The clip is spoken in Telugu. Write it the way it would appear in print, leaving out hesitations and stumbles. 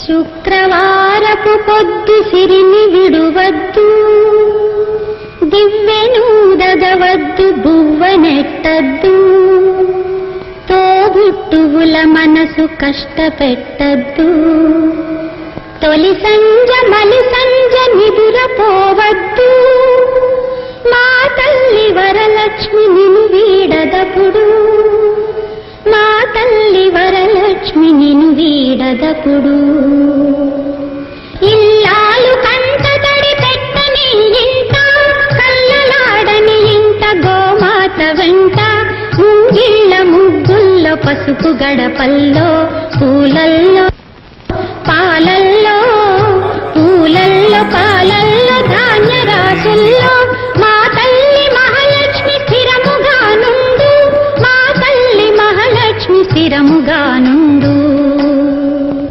శుక్రవారపు పొద్దు సిరిని విడువద్దు, దివ్వెనూదగవద్దు, బువ్వనెట్టద్దు, తోబుట్టువుల మనసు కష్టపెట్టద్దు. తొలి సంజ మలి సంజ నిదురపోవద్దు, మా తల్లి వరలక్ష్మి నిన్ను వీడదపుడు, మా తల్లి వరలక్ష్మి నిన్ను వీడదపుడు. ఇల్లాలు కంటతడి పెట్టని ఇంట, కళ్ళలాడని ఇంట, గోమాత వెంట, ముంగిళ్ళ ముగ్గుల్లో, పసుపు గడపల్లో, పూలల్లో పాలల్లో, పూలల్లో పాలల్లో, ధాన్య రాసుల్లో,